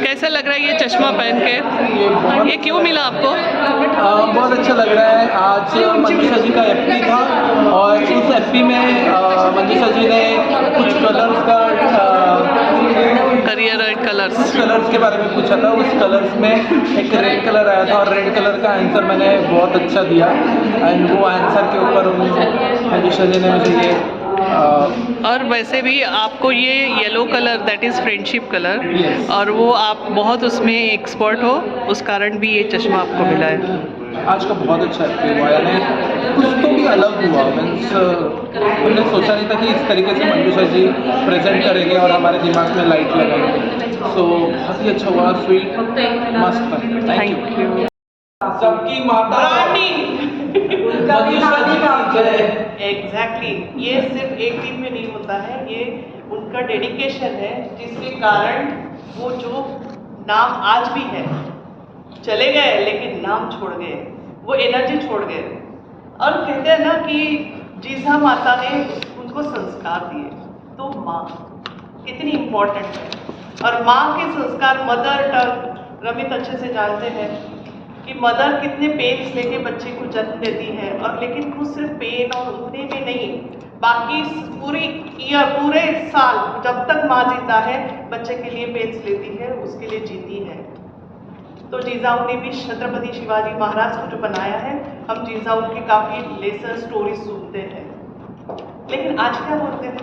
कैसा लग रहा है ये चश्मा पहन के? ये क्यों मिला आपको? बहुत अच्छा लग रहा है। आज मंजूषा जी का एफपी था और उस एफपी में मंजूषा जी ने कुछ कलर्स का करियर एंड कलर्स के बारे में पूछा था। उस कलर्स में एक रेड कलर आया था और रेड कलर का आंसर मैंने बहुत अच्छा दिया एंड वो आंसर के ऊपर मंजूषा जी ने मुझे ये और वैसे भी आपको ये yellow colour that is friendship colour Yes. और वो आप बहुत उसमें एक्सपर्ट हो, उस कारण भी ये चश्मा आपको मिला है। आज का बहुत अच्छा एफपी हुआ, यानी कुछ तो भी अलग हुआ। मीन्स हमने सोचा नहीं था कि इस तरीके से मंजूषा जी प्रेजेंट करेंगे और हमारे दिमाग में लाइट लगाएंगे। सो बहुत ही अच्छा हुआ, स्वीट, मस्त। Thank you. सबकी माता एग्जैक्टली ये सिर्फ एक दिन में नहीं होता है, ये उनका डेडिकेशन है जिसके कारण वो जो नाम आज भी है, चले गए लेकिन नाम छोड़ गए, वो एनर्जी छोड़ गए। और कहते हैं ना कि जीजा माता ने उनको संस्कार दिए, तो माँ कितनी इम्पोर्टेंट है। और माँ के संस्कार, मदर टंग रमित अच्छे से जानते हैं कि मदर कितने पेन्स लेके बच्चे को जन्म देती है, और लेकिन वो सिर्फ पेन और उतने में नहीं, बाकी पूरे साल जब तक माँ जीता है बच्चे के लिए पेन्स लेती है, उसके लिए जीती है। तो जीजाऊ ने भी छत्रपति शिवाजी महाराज को जो बनाया है, हम जीजाऊ की काफ़ी लेसर स्टोरी सुनते हैं, लेकिन आज क्या बोलते हैं,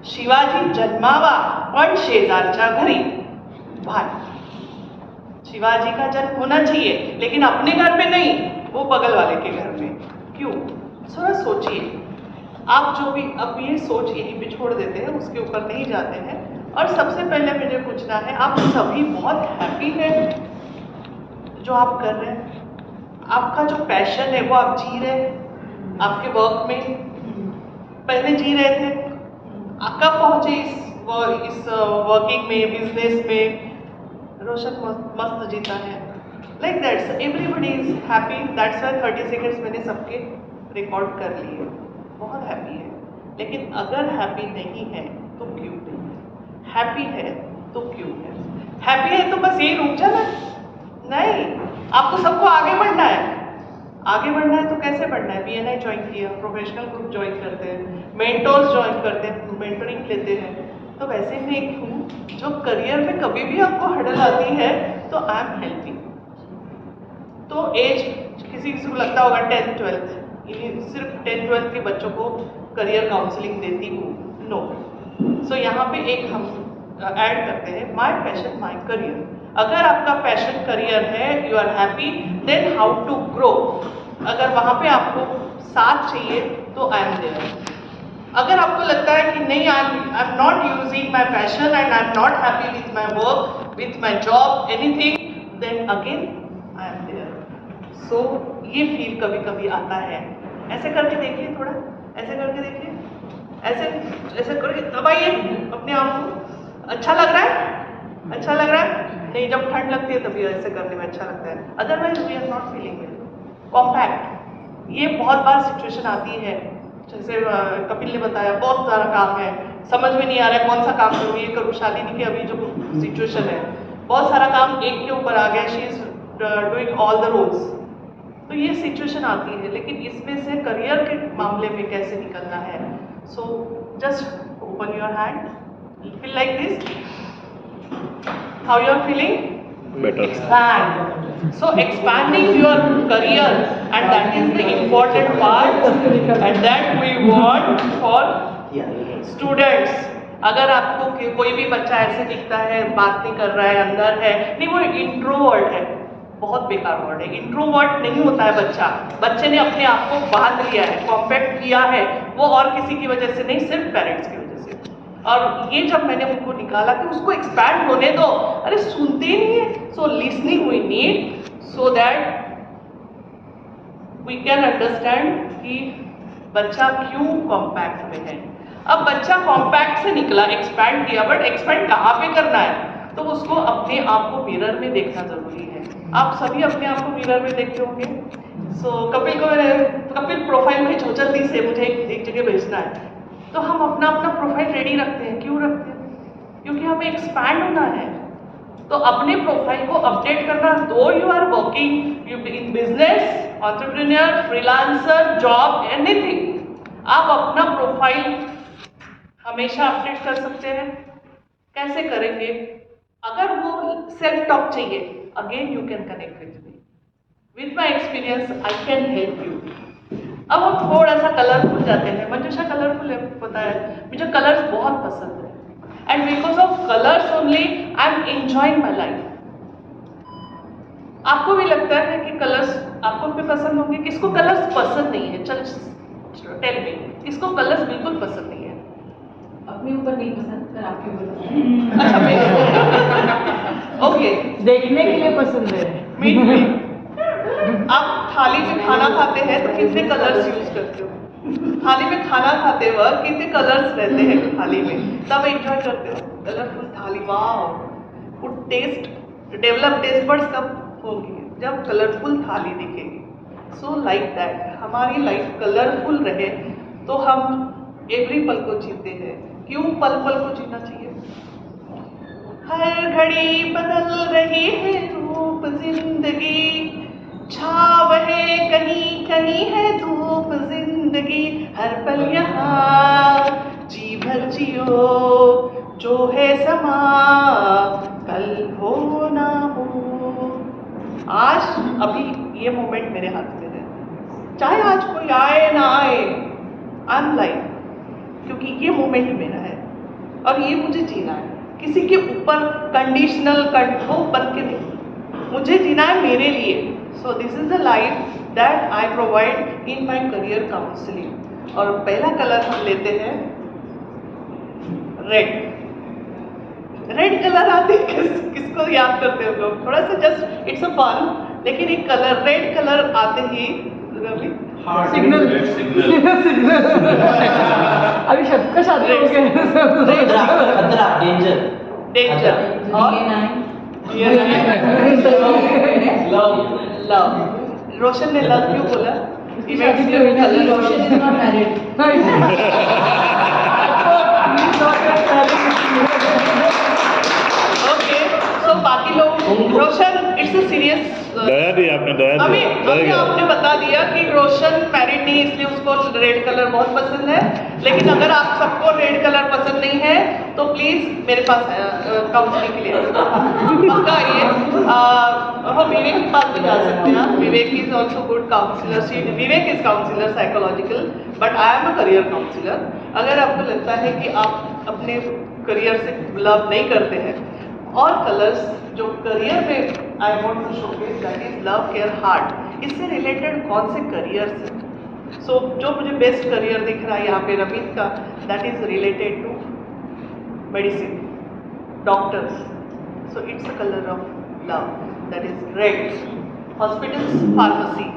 शिवाजी जन्मावा पण शेजारच्या घरी। भाई शिवाजी का जन्म होना चाहिए लेकिन अपने घर में नहीं, वो बगल वाले के घर में। क्यों? थोड़ा सोचिए आप, जो भी अब ये सोच यही पे छोड़ देते हैं, उसके ऊपर नहीं जाते हैं। और सबसे पहले मुझे पूछना है, आप सभी बहुत हैप्पी हैं जो आप कर रहे हैं? आपका जो पैशन है वो आप जी रहे हैं आपके वर्क में? पहले जी रहे थे, कब पहुंचे इस वर्किंग में, बिजनेस में? रोशन मस्त जीता है, like that's everybody is happy. That's why 30 seconds मैंने सबके रिकॉर्ड कर लिए, बहुत हैप्पी है। लेकिन अगर हैप्पी नहीं है तो क्यों नहीं है? हैप्पी है तो क्यों है? हैप्पी है तो बस यही रुक जाना? नहीं, आपको सबको आगे बढ़ना है। आगे बढ़ना है तो कैसे बढ़ना है? BNI ज्वाइन किया, प्रोफेशनल ग्रुप ज्वाइन करते हैं, मेंटोर्स ज्वाइन करते हैं, मेंटरिंग लेते हैं। तो वैसे मैं एक हूँ जो करियर में कभी भी आपको हडल आती है तो आई एम हेल्पिंग। तो एज किसी को लगता होगा 10th 12th, सिर्फ 10th 12th के बच्चों को करियर काउंसलिंग देती हूँ, नो। सो यहाँ पे एक हम ऐड करते हैं, माई पैशन माई करियर। अगर आपका पैशन करियर है, you are happy, then how to grow. अगर वहाँ पे आपको साथ चाहिए तो आई एम देयर। अगर आपको लगता है कि नहीं, I am not using my passion and I am not happy with my work, with my job, anything, then again I am there. So ये फील कभी कभी आता है। ऐसे करके देखिए, थोड़ा ऐसे करके देखिए, ऐसे करके दबाइए अपने आप को। अच्छा लग रहा है? अच्छा लग रहा है? नहीं, जब ठंड लगती है तभी ऐसे करने में अच्छा लगता है, otherwise we are not feeling it. Compact, ये बहुत बार सिचुएशन आती है, जैसे कपिल ने बताया, बहुत सारा काम है, समझ में नहीं आ रहा है कौन सा काम करूँ, ये करूँ। शालिनी की अभी जो सिचुएशन है, बहुत सारा काम एक के ऊपर आ गया, she is doing all the roles. तो ये सिचुएशन आती है, लेकिन इसमें से करियर के मामले में कैसे निकलना है? So just open your hand, feel like this, how you are feeling? Better. Expand. So expanding your career, and that is the important part, and that we want for students. अगर आपको कोई भी बच्चा ऐसे दिखता है, बात नहीं कर रहा है, अंदर है, नहीं, वो इंट्रोवर्ट है, बहुत बेकार वर्ड है। इंट्रोवर्ट नहीं होता है बच्चा, बच्चे ने अपने आप को बांध लिया है, कॉम्पैक्ट किया है, वो और किसी की वजह से नहीं, सिर्फ पेरेंट्स की वजह से। और ये जब मैंने उनको निकाला कि उसको एक्सपैंड होने दो, अरे सुनते ही नहीं है। So listening we need, so that we can understand कि बच्चा क्यों कॉम्पैक्ट में है। अब बच्चा कॉम्पैक्ट से निकला, एक्सपैंड किया, बट एक्सपैंड कहाँ पे करना है? तो उसको अपने आप को मिरर में देखना जरूरी है। आप सभी अपने आप को मिरर में देखते होंगे। सो कपिल प्रोफाइल भेजो जल्दी से, मुझे एक जगह भेजना है। तो हम अपना प्रोफाइल रेडी रखते हैं, क्यों रखते हैं? क्योंकि हमें एक्सपैंड होना है। तो अपने प्रोफाइल को अपडेट करना, though you are working in business, entrepreneur, freelancer, job, anything, आप अपना प्रोफाइल हमेशा अपडेट कर सकते हैं। कैसे करेंगे? अगर वो सेल्फ टॉक चाहिए, again you can connect with me, with my experience I can help you. अब हम थोड़ा सा कलरफुल जाते हैं। मंजूषा कलरफुल है, पता है मुझे कलर्स बहुत पसंद है, and because of colours only I am enjoying my life. आपको भी लगता है कि कलर्स आपको भी पसंद होंगे? किसको कलर्स पसंद नहीं है? चल टेल मी, किसको कलर्स बिल्कुल पसंद नहीं है? अपने ऊपर नहीं पसंद, पर आपके ऊपर पसंद। अच्छा, मेरे ओके, देखने के लिए पसंद है। मीट आप थाली में खाना खाते हैं तो कितने कलर्स यूज करते हो? थाली में खाना खाते वक्त कितने कलर्स रहते हैं थाली में, तब एंजॉय करते हो कलरफुल थाली। वाह, वो टेस्ट डेवलप टेस्ट बड्स कब होंगे? जब कलरफुल थाली दिखेगी। सो लाइक दैट हमारी लाइफ कलरफुल रहे तो हम एवरी पल को जीते हैं। क्यों पल पल को जीना चाहिए? हर घड़ी बदल रही है रूप जिंदगी, छाव है कहीं कहीं है धूप जिंदगी, हर पल यहाँ जी भर जियो, जो है समा कल हो ना हो। आज अभी ये मोमेंट मेरे हाथ में है, चाहे आज कोई आए ना आए, आई एम लाइफ, क्योंकि ये मोमेंट मेरा है और ये मुझे जीना है। किसी के ऊपर कंडीशनल वो बन के नहीं, मुझे जीना है मेरे लिए। So this is the life that I provide in my career counselling. और पहला कलर हम लेते हैं रेड। रेड कलर आते किसको याद करते हो लोग? थोड़ा सा जस्ट इट्स अ फन, लेकिन एक कलर रेड कलर आते ही सिग्नल सिग्नल अभी सबका शादी हो गया। खतरा, डेंजर, डेंजर और लव। लव। रोशन ने लव क्यों बोला? शादी तो होगी, रोशन इज नॉट मैरिड। ओके, सो बाकी लोग रोशन इट्स अ सीरियस। दया दी आपने, दया दी, अभी दया अभी दी। आपने बता दिया कि रोशन मैरिड नहीं, इसलिए उसको रेड कलर बहुत पसंद है। लेकिन अगर आप सबको रेड कलर पसंद नहीं है तो प्लीज मेरे पास काउंसलिंग के लिए पक्का आइए। हम विवेक के पास भी जा सकते हैं। Vivek is also good counsellor. Vivek is counsellor psychological, but I am a career counsellor. अगर आपको लगता है कि आप अपने करियर से लव नहीं करते हैं, और कलर्स जो करियर में I want to showcase that is love, care, heart, इससे रिलेटेड कौन से करियर्स हैं? सो जो मुझे बेस्ट करियर दिख रहा है यहाँ पे रमीत का, that is related to medicine, doctors. So it's a colour of love, that is red. Hospitals, pharmacy,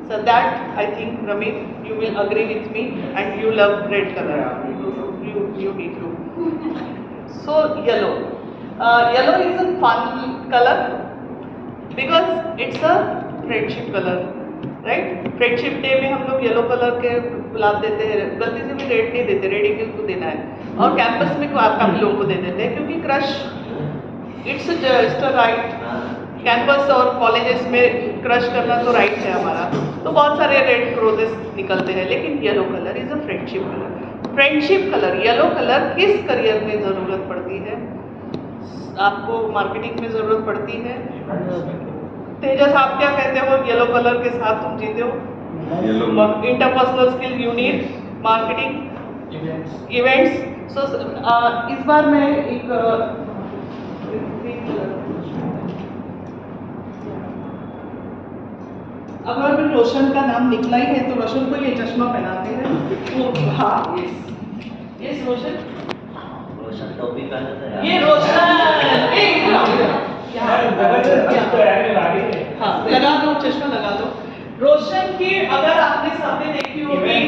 so that I think Ramit you will agree with me, and you love red color. You need to. So yellow. Yellow is a fun color because it's a friendship color, right? Friendship day में हम लोग yellow colour के गुलाब देते हैं, गलती से भी red नहीं देते, रेड ही किसको देना है। और कैंपस में काफी लोगों को दे देते हैं, क्योंकि crush it's just a right. Campus और कॉलेजेस में क्रश करना तो राइट है हमारा, तो बहुत सारे रेड रोजेस निकलते हैं, लेकिन yellow colour is a friendship colour. Friendship colour, yellow colour किस करियर में ज़रूरत पड़ती है? आपको मार्केटिंग में ज़रूरत पड़ती है। तेजस, आप क्या कहते हो? येलो कलर के साथ तुम जीते हो? Interpersonal skill you need, marketing, events. So इस बार मैं एक अगर भी रोशन का नाम निकला ही है तो रोशन को ये चश्मा पहनाते हैं। हाँ, यस रोशन, रोशन टोपी पहना था ये रोशन, हाँ लगा दो, चश्मा लगा दो। रोशन की अगर आपने सामने देखी होगी,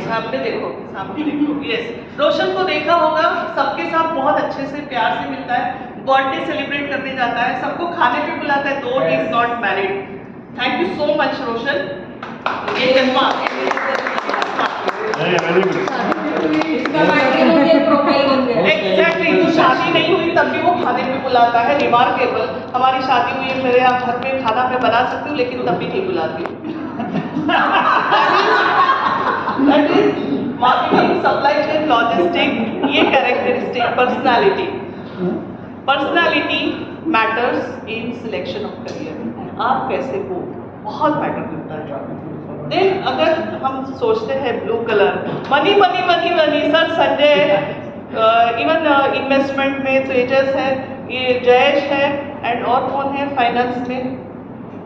सामने देखो, सामने देखो, यस, रोशन को देखा होगा, सबके साथ बहुत अच्छे से प्यार से मिलता है, बर्थडे सेलिब्रेट करने जाता है, सबको खाने पे बुलाता है, though he is not married. Thank you so much Roshan. ये चश्मा वेरी गुड। इसका प्रोफाइल बन गया। एग्जैक्टली, शादी नहीं हुई तब भी वो खाने पे बुलाता है, रिमार्केबल। हमारी शादी हुई है, मेरे यहाँ घर में खाना मैं बना सकती हूँ लेकिन तब भी नहीं बुलाती। That is marketing, supply chain, logistic, ये characteristic personality matters in selection of career. आप कैसे हो बहुत मैटर करता है। देन अगर हम सोचते हैं blue colour, money money money money, sir Sanjay even investment में तेजस है, ये जयेश है, एंड और कौन है फाइनेंस में,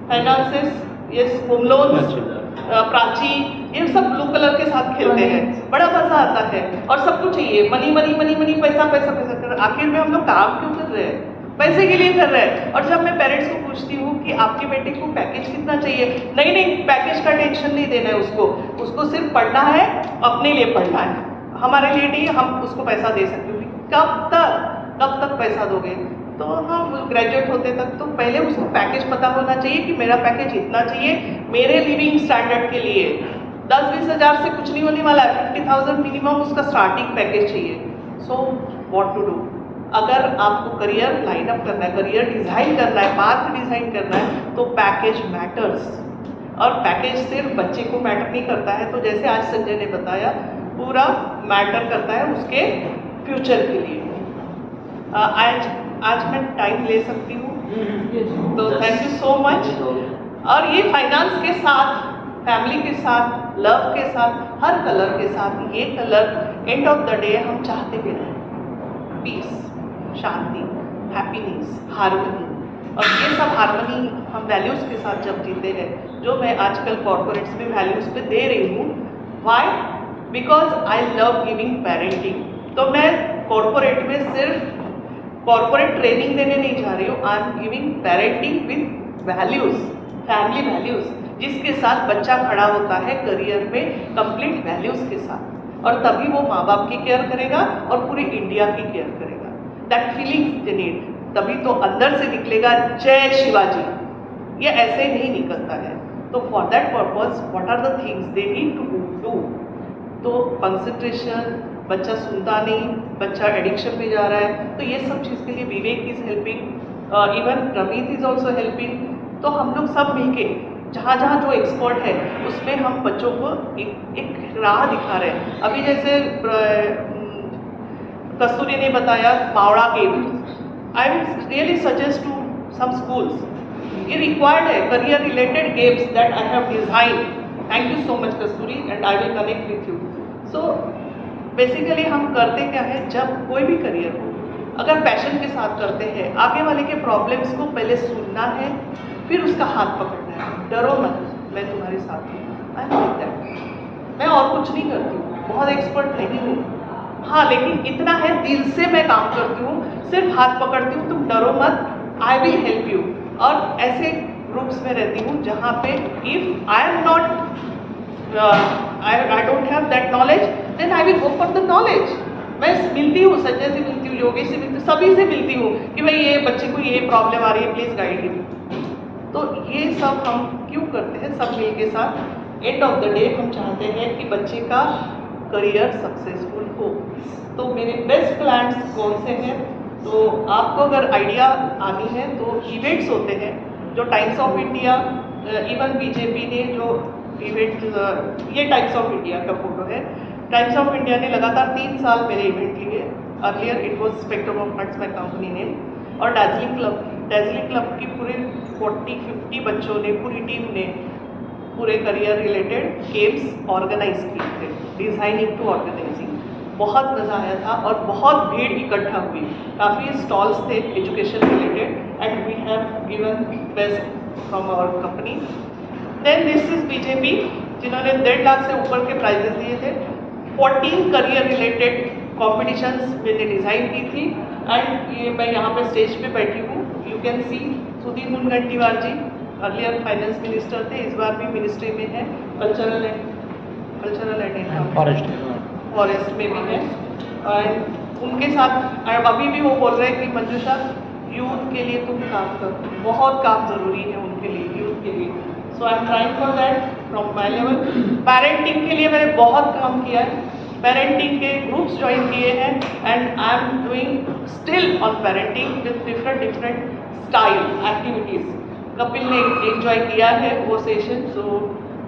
finances, yes, home loans, Prachi, ये सब ब्लू कलर के साथ खेलते हैं, बड़ा मजा आता है और सबको चाहिए मनी मनी मनी मनी, पैसा पैसा पैसा कर। आखिर में हम लोग काम क्यों कर रहे हैं? पैसे के लिए कर रहे हैं। और जब मैं पेरेंट्स को पूछती हूँ कि आपके बेटे को पैकेज कितना चाहिए, नहीं नहीं पैकेज का टेंशन नहीं देना है उसको सिर्फ पढ़ना है, अपने लिए पढ़ना है, हमारे लिए नहीं, हम उसको पैसा दे सकते हैं। कब तक पैसा दोगे? तो हम ग्रेजुएट होते तक तो पहले उसको पैकेज पता होना चाहिए कि मेरा पैकेज इतना चाहिए मेरे लिविंग स्टैंडर्ड के लिए। 10-20 हज़ार से कुछ नहीं होने वाला है, 50,000 मिनिमम उसका स्टार्टिंग पैकेज चाहिए। So what to do? अगर आपको करियर लाइन अप करना है, करियर डिज़ाइन करना है, पाथ डिज़ाइन करना है, तो पैकेज मैटर्स। और पैकेज सिर्फ बच्चे को मैटर नहीं करता है, तो जैसे आज संजय ने बताया पूरा मैटर करता है उसके फ्यूचर के लिए। आज मैं टाइम ले सकती हूँ, तो थैंक यू सो मच। और ये फाइनेंस के साथ, फैमिली के साथ, लव के साथ, हर कलर के साथ, ये colour end of the day हम चाहते भी हैं पीस, शांति, हैप्पीनेस, हार्मनी। और ये सब हार्मनी हम वैल्यूज़ के साथ जब जीते हैं, जो मैं आजकल कॉर्पोरेट्स में वैल्यूज़ पे दे रही हूँ। Why? Because I love giving parenting. तो मैं कॉर्पोरेट में सिर्फ कॉर्पोरेट ट्रेनिंग देने नहीं जा रही हूँ, I am giving parenting with values, family values, जिसके साथ बच्चा खड़ा होता है करियर में कंप्लीट वैल्यूज़ के साथ। और तभी वो माँ बाप की केयर करेगा और पूरी इंडिया की केयर करेगा। दैट फीलिंग्स दे नीड, तभी तो अंदर से निकलेगा जय शिवाजी। ये ऐसे नहीं निकलता है। तो for that purpose what are the things they need to do? तो कंसंट्रेशन, बच्चा सुनता नहीं, बच्चा एडिक्शन पे जा रहा है, तो ये सब चीज़ के लिए Vivek is helping, even Rameet is also helping. तो हम लोग सब मिलके जहाँ जहाँ जो एक्सपर्ट है उसमें हम बच्चों को एक राह दिखा रहे हैं। अभी जैसे कस्तूरी ने बताया मावड़ा game, I will really suggest to some schools, ये रिक्वायर्ड है career related games that I have design. Thank you so much Kasturi, and I will connect with you. So basically हम करते क्या है, जब कोई भी करियर हो, अगर पैशन के साथ करते हैं, आगे वाले के प्रॉब्लम्स को पहले सुनना है, फिर उसका हाथ पकड़ना है। डरो मत, मैं तुम्हारे साथ हूँ। I am like that. मैं और कुछ नहीं करती हूँ, बहुत एक्सपर्ट नहीं हूँ, हाँ, लेकिन इतना है दिल से मैं काम करती हूँ, सिर्फ हाथ पकड़ती हूँ, तुम डरो मत, आई विल हेल्प यू। और ऐसे ग्रुप्स में रहती हूँ जहाँ पे if I am not I don't have that knowledge, then I will go for the knowledge. मैं मिलती हूँ, संजय से मिलती हूँ, योगेश से मिलती हूँ, सभी से मिलती हूँ कि भाई ये बच्चे को ये प्रॉब्लम आ रही है, प्लीज़ गाइड हिम। तो ये सब हम क्यों करते हैं सब मिल के साथ? एंड ऑफ द डे हम चाहते हैं कि बच्चे का करियर सक्सेसफुल हो। तो मेरे बेस्ट प्लान्स कौन से हैं? तो आपको अगर आइडिया आनी है तो इवेंट्स होते हैं जो times of India, even BJP ने जो इवेंट, ये टाइम्स ऑफ इंडिया का फोटो है। टाइम्स ऑफ इंडिया ने लगातार 3 साल मेरे इवेंट लिए। Earlier it was spectrum of arts my company name. और दार्जिलिंग क्लब की पूरे 40-50 बच्चों ने, पूरी टीम ने पूरे करियर रिलेटेड गेम्स ऑर्गेनाइज किए थे, डिज़ाइनिंग टू ऑर्गेनाइजिंग। बहुत मज़ा आया था और बहुत भीड़ इकट्ठा हुई। काफ़ी स्टॉल्स थे education related, and we have given best from our company. Then this is BJP, जिन्होंने 1.5 लाख से ऊपर के प्राइजेस दिए थे। 14 करियर रिलेटेड कॉम्पिटिशन्स मैंने डिज़ाइन की थी। एंड ये मैं यहाँ पे स्टेज पे बैठी हूँ, you can see Sudhir Mungantiwar ji, earlier finance minister थे, इस बार भी मिनिस्ट्री में है, कल्चरल एंड फॉरेस्ट में भी है। एंड उनके साथ अभी भी वो बोल रहे हैं कि मंजूषा यूथ के लिए तुम काम करो, बहुत काम ज़रूरी है उनके लिए, यूथ के लिए। So I am trying for that from my level. Parenting के लिए मैंने बहुत काम किया है, पेरेंटिंग के ग्रुप्स ज्वाइन किए हैं and I am doing still on parenting with different style activities. Kapil ने एंजॉय किया है वो session, so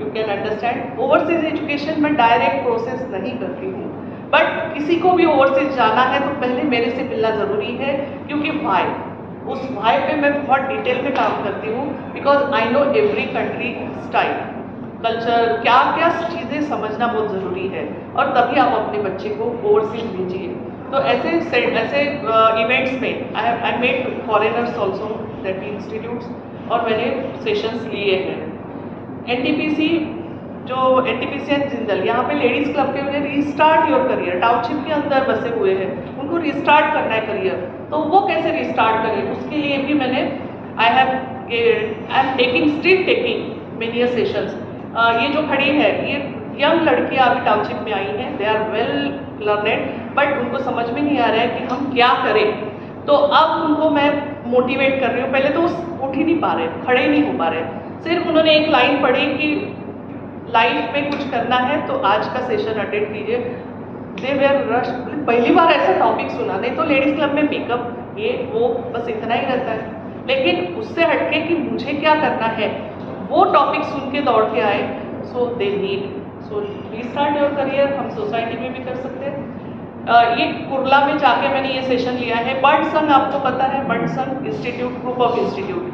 you can understand. Overseas education में डायरेक्ट प्रोसेस नहीं करती हूँ, बट किसी को भी ओवरसीज जाना है तो पहले मेरे से मिलना ज़रूरी है, क्योंकि वाई, उस वाई पे मैं बहुत डिटेल में काम करती हूँ, because I know every country style, culture, क्या क्या चीज़ें समझना बहुत ज़रूरी है, और तभी आप अपने बच्चे को ओवरसीज भेजिए। तो ऐसे इवेंट्स में I made foreigners also that institutes, और मैंने सेशंस लिए हैं। एनटीपीसी जो एनटीपीसी एंड जिंदल, यहाँ पे लेडीज़ क्लब के मुझे रीस्टार्ट योर करियर, टाउनशिप के अंदर बसे हुए हैं, उनको रीस्टार्ट करना है करियर, तो वो कैसे रीस्टार्ट करें, उसके लिए भी मैंने I am taking many sessions. ये जो खड़ी है, ये यंग लड़कियाँ अभी टाउनशिप में आई हैं, they are well learned, but उनको समझ में नहीं आ रहा है कि हम क्या करें। तो अब उनको मैं मोटिवेट कर रही हूँ। पहले तो उठ ही नहीं पा रहे, खड़े ही नहीं हो पा रहे, सिर्फ उन्होंने एक लाइन पढ़ी कि लाइफ में कुछ करना है तो आज का सेशन अटेंड कीजिए। दे वेयर रश, पहली बार ऐसा टॉपिक सुना, नहीं तो लेडीज़ क्लब में पिकअप ये वो बस इतना ही रहता है, लेकिन उससे हटके कि मुझे क्या करना है, वो टॉपिक सुन के दौड़ के आए। So they need, so restart your career हम सोसाइटी में भी कर सकते हैं। ये कुर्ला में जाके मैंने ये सेशन लिया है। बर्ड संघ आपको पता है, बर्ड संघ इंस्टीट्यूट, ग्रुप ऑफ इंस्टीट्यूट,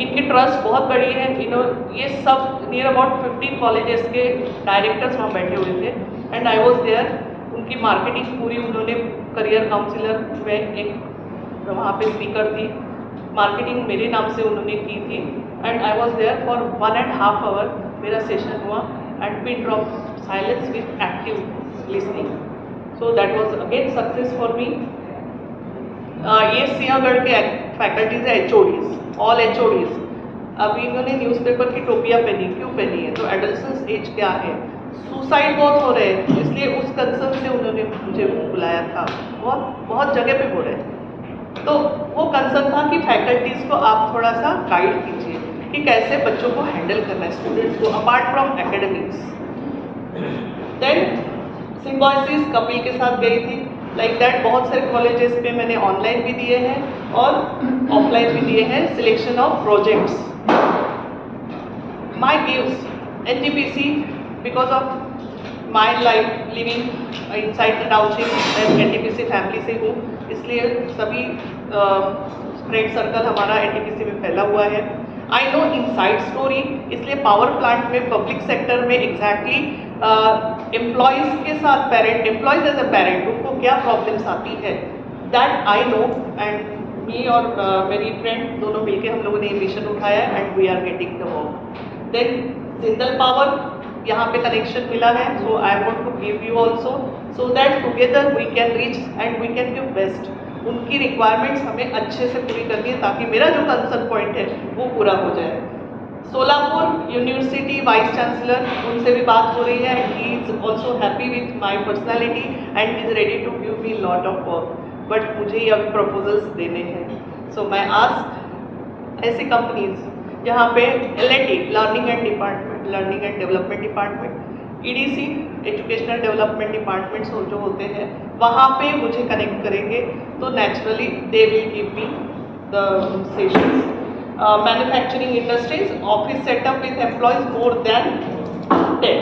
इनकी ट्रस्ट बहुत बड़ी है। ये सब नियर अबाउट 15 कॉलेजेस के डायरेक्टर्स वहाँ बैठे हुए थे एंड आई वॉज देयर। उनकी मार्केटिंग पूरी उन्होंने, करियर काउंसिलर में एक वहाँ पे स्पीकर थी, मार्केटिंग मेरे नाम से उन्होंने की थी and I was there for 1.5 hour मेरा सेशन हुआ and pin drop silence with active listening. So that was again success for me. ये सिंहगढ़ के फैकल्टीज है, HODs, ऑल HODs। अभी इन्होंने न्यूज़पेपर की टोपियाँ पहनी, क्यों पहनी है, तो एडल्सेंस एज क्या है, सुसाइड बहुत हो रहे हैं, इसलिए उस कंसर्न से उन्होंने मुझे बुलाया था। बहुत जगह पे हो रहे हैं, तो वो कंसर्न था कि फैकल्टीज़ को आप थोड़ा सा गाइड कीजिए कि कैसे बच्चों को हैंडल करना है, स्टूडेंट्स को, apart from academics. Then Symbiosis Kapil के साथ गई थी, लाइक दैट बहुत सारे कॉलेजेस पे मैंने ऑनलाइन भी दिए हैं और ऑफलाइन भी दिए हैं, selection of projects. My gives NTPC because of my life living inside the township, मैं एनटीपीसी फैमिली से हूँ, इसलिए सभी फ्रेंड सर्कल हमारा एनटीपीसी में फैला हुआ है। आई नो इनसाइड स्टोरी, इसलिए पावर प्लांट में, पब्लिक सेक्टर में एग्जैक्टली एम्प्लॉयज़ के साथ parent, employees as a parent उनको क्या प्रॉब्लम्स आती है, that I know and me और मेरी फ्रेंड दोनों मिलके हम लोगों ने ये मिशन उठाया and we are getting the work. Then Jindal power, यहाँ पे कनेक्शन मिला है, so I want to give you also, so that together we can reach and we can give best. उनकी रिक्वायरमेंट्स हमें अच्छे से पूरी करनी है ताकि मेरा जो कंसर्न पॉइंट है वो पूरा हो जाए। सोलापुर यूनिवर्सिटी वाइस चांसलर, उनसे भी बात हो रही है, he is also happy with my personality and is ready to give me lot of work, but मुझे ही अभी प्रपोजल्स देने हैं। सो मैं आस्क ऐसी कंपनीज जहाँ पे L&D, learning and development department, EDC, educational development departments जो होते हैं, वहाँ पे मुझे कनेक्ट करेंगे तो naturally they will give me the sessions. Manufacturing industries, office setup with employees more than 10।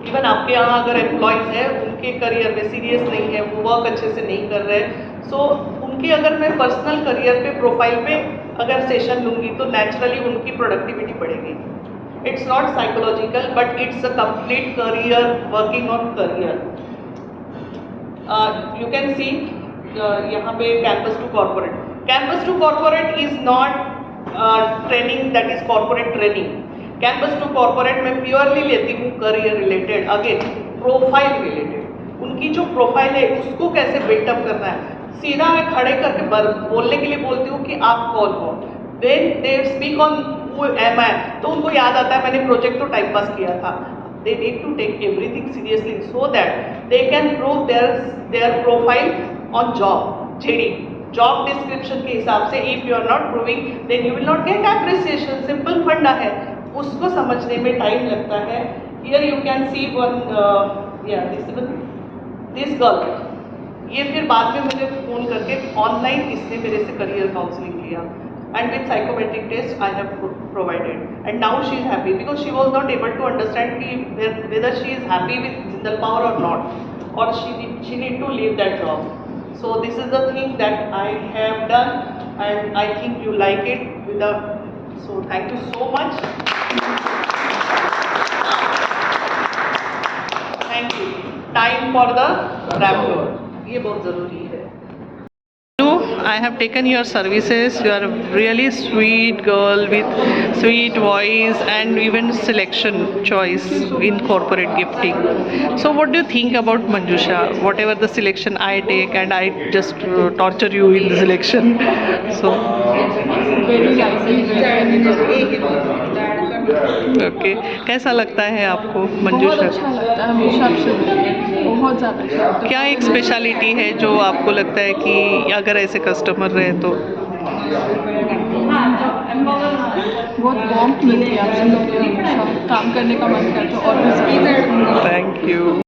Even आपके यहाँ अगर एम्प्लॉयज़ हैं, उनके करियर में सीरियस नहीं है, वो वर्क अच्छे से नहीं कर रहे, सो उनकी अगर मैं पर्सनल करियर पे, प्रोफाइल पे अगर सेशन लूँगी तो नेचुरली उनकी प्रोडक्टिविटी बढ़ेगी। It's not psychological but it's a complete career, working on career. You can see यहाँ पे campus to corporate, campus to corporate is not training that is corporate training. Campus to corporate में purely लेती हूँ career related, again profile related, उनकी जो profile है उसको कैसे बिल्टअप करना है। सीधा मैं खड़े करके बोलने के लिए बोलती हूँ कि आप कौन हो, then they speak on who am I, तो उनको याद आता है मैंने प्रोजेक्ट तो टाइम पास किया था। They need to take everything seriously so that they can prove their profile on job, JD, job description के हिसाब से। If you are not proving then you will not get appreciation, simple funda है, उसको समझने में time लगता है। Here you can see one, this this girl, ये फिर बाद में मुझे फ़ोन करके ऑनलाइन इसने मेरे से करियर काउंसलिंग किया and with psychometric test I have provided and now she is happy because she was not able to understand कि whether she is happy with Jindal power और नॉट और she need to leave that job. So this is the thing that I have done and I think you like it without, so thank you so much. Thank you. Time for the rap tour. ये बहुत ज़रूरी है. I have taken your services. You are a really sweet girl with sweet voice and even selection choice in corporate gifting. So what do you think about Manjusha? Whatever the selection I take and I just torture you in the selection. So Very nice and very energetic. okay, कैसा लगता है आपको बहुत मंजूषा? अच्छा लगता है, हमेशा आपसे मिलके बहुत ज़्यादा अच्छा लगता है. क्या एक स्पेशलिटी है जो आपको लगता है कि अगर ऐसे कस्टमर रहे तो? बहुत वार्मथ मिलती है आपसे मिलके, हमेशा काम करने का मन करता है और भी ज़्यादा. Thank you.